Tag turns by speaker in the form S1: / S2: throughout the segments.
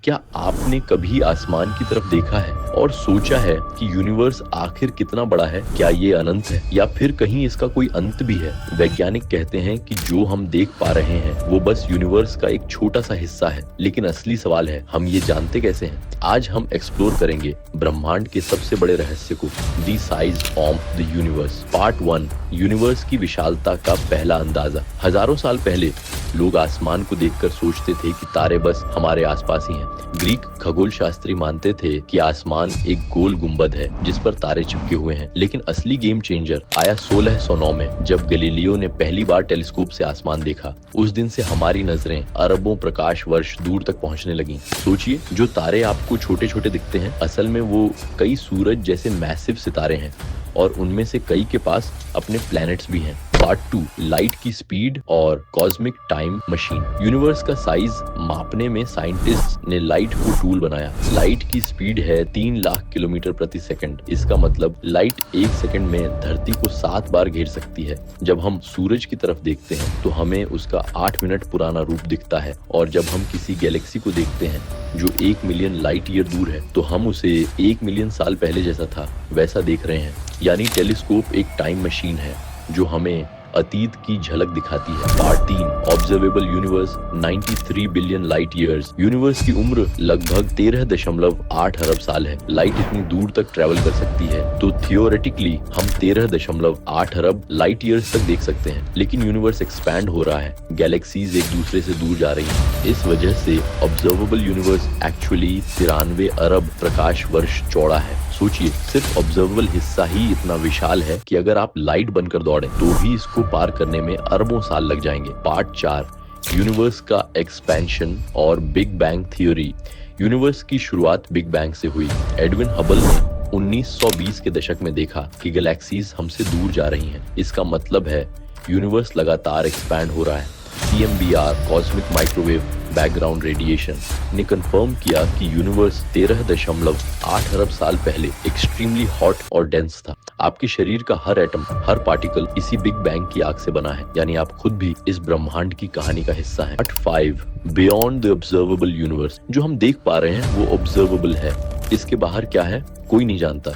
S1: क्या आपने कभी आसमान की तरफ देखा है और सोचा है कि यूनिवर्स आखिर कितना बड़ा है? क्या ये अनंत है या फिर कहीं इसका कोई अंत भी है? वैज्ञानिक कहते हैं कि जो हम देख पा रहे हैं वो बस यूनिवर्स का एक छोटा सा हिस्सा है, लेकिन असली सवाल है, हम ये जानते कैसे हैं? आज हम एक्सप्लोर करेंगे ब्रह्मांड के सबसे बड़े रहस्य को, the size of the universe. Part 1, universe की विशालता का पहला अंदाजा। हजारों साल पहले लोग आसमान को देखकर सोचते थे कि तारे बस हमारे आसपास ही हैं। ग्रीक खगोल शास्त्री मानते थे कि आसमान एक गोल गुंबद है जिस पर तारे चिपके हुए हैं। लेकिन असली गेम चेंजर आया 1609 में, जब गैलीलियो ने पहली बार टेलीस्कोप से आसमान देखा। उस दिन से हमारी नजरें अरबों प्रकाश वर्ष दूर तक पहुंचने लगी। सोचिए, जो तारे आपको छोटे छोटे दिखते हैं, असल में वो कई सूरज जैसे मैसिव सितारे हैं और उनमें से कई के पास अपने प्लैनेट्स भी हैं। पार्ट 2, लाइट की स्पीड और कॉस्मिक टाइम मशीन। यूनिवर्स का साइज मापने में साइंटिस्ट ने लाइट को टूल बनाया। लाइट की स्पीड है 3 लाख किलोमीटर प्रति सेकंड। इसका मतलब लाइट 1 सेकंड में धरती को 7 बार घेर सकती है। जब हम सूरज की तरफ देखते हैं तो हमें उसका 8 मिनट पुराना रूप दिखता है, और जब हम किसी गैलेक्सी को देखते हैं जो 1 मिलियन लाइट ईयर दूर है, तो हम उसे 1 मिलियन साल पहले जैसा था वैसा देख रहे हैं। यानी टेलीस्कोप एक टाइम मशीन है जो हमें अतीत की झलक दिखाती है। Part 3, observable universe 93 billion light years. Universe की उम्र लगभग 13.8 अरब साल है। लाइट इतनी दूर तक ट्रेवल कर सकती है तो थियोरेटिकली हम 13.8 अरब लाइट ईयर्स तक देख सकते हैं। लेकिन यूनिवर्स एक्सपैंड हो रहा है, गैलेक्सीज एक दूसरे से दूर जा रही हैं। इस वजह से ऑब्जर्वेबल यूनिवर्स एक्चुअली 93 अरब प्रकाश वर्ष चौड़ा है। सोचिए, सिर्फ ऑब्जर्वेबल हिस्सा ही इतना विशाल है कि अगर आप लाइट बनकर दौड़े तो भी इसको पार करने में अरबों साल लग जाएंगे। पार्ट 4, यूनिवर्स का एक्सपेंशन और बिग बैंग थ्योरी। यूनिवर्स की शुरुआत बिग बैंग से हुई। एडविन हबल ने 1920 के दशक में देखा कि गैलेक्सीज हमसे दूर जा रही हैं। इसका मतलब है यूनिवर्स लगातार एक्सपैंड हो रहा है। CMBR, cosmic microwave background radiation, ने कंफर्म किया कि यूनिवर्स 13.8 अरब साल पहले एक्सट्रीमली हॉट और डेंस था। आपके शरीर का हर एटम, हर पार्टिकल इसी बिग बैंग की आग से बना है। यानी आप खुद भी इस ब्रह्मांड की कहानी का हिस्सा हैं। Part 5, beyond the observable universe. जो हम देख पा रहे हैं वो ऑब्जर्वेबल है, इसके बाहर क्या है कोई नहीं जानता।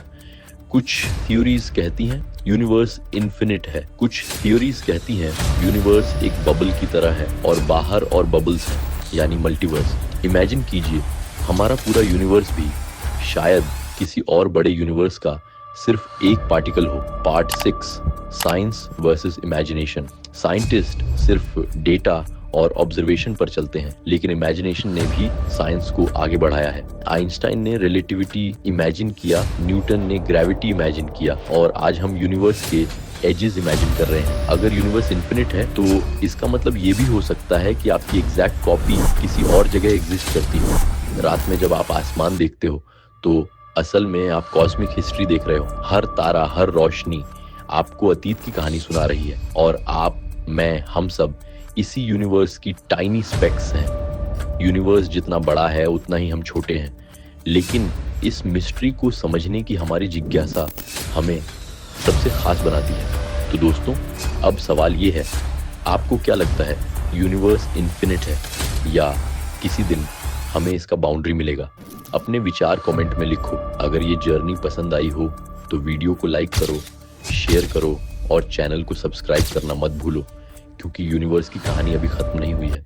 S1: कुछ थ्योरीज कहती हैं यूनिवर्स इन्फिनिट है, कुछ थ्योरीज कहती हैं यूनिवर्स एक बबल की तरह है और बाहर और बबल्स हैं, यानी मल्टीवर्स। इमेजिन कीजिए, हमारा पूरा यूनिवर्स भी शायद किसी और बड़े यूनिवर्स का सिर्फ एक पार्टिकल हो। Part 6, science versus imagination. Scientist सिर्फ डेटा और ऑब्जर्वेशन पर चलते हैं, लेकिन इमेजिनेशन ने भी साइंस को आगे बढ़ाया है। आइंस्टाइन ने रिलेटिविटी इमेजिन किया, न्यूटन ने ग्रेविटी इमेजिन किया, और आज हम यूनिवर्स के एजेस इमेजिन कर रहे हैं। अगर यूनिवर्स इन्फिनिट है तो इसका मतलब ये भी हो सकता है कि आपकी एग्जैक्ट कॉपी किसी और जगह एग्जिस्ट करती हो। रात में जब आप आसमान देखते हो तो असल में आप कॉस्मिक हिस्ट्री देख रहे हो। हर तारा, हर रोशनी आपको अतीत की कहानी सुना रही है, और आप, मैं, हम सब इसी यूनिवर्स की टाइनी स्पेक्स हैं। यूनिवर्स जितना बड़ा है उतना ही हम छोटे हैं, लेकिन इस मिस्ट्री को समझने की हमारी जिज्ञासा हमें सबसे खास बनाती है। तो दोस्तों, अब सवाल ये है, आपको क्या लगता है, यूनिवर्स इन्फिनिट है या किसी दिन हमें इसका बाउंड्री मिलेगा? अपने विचार कमेंट में लिखो। अगर ये जर्नी पसंद आई हो तो वीडियो को लाइक करो, शेयर करो और चैनल को सब्सक्राइब करना मत भूलो, क्योंकि यूनिवर्स की कहानी अभी खत्म नहीं हुई है।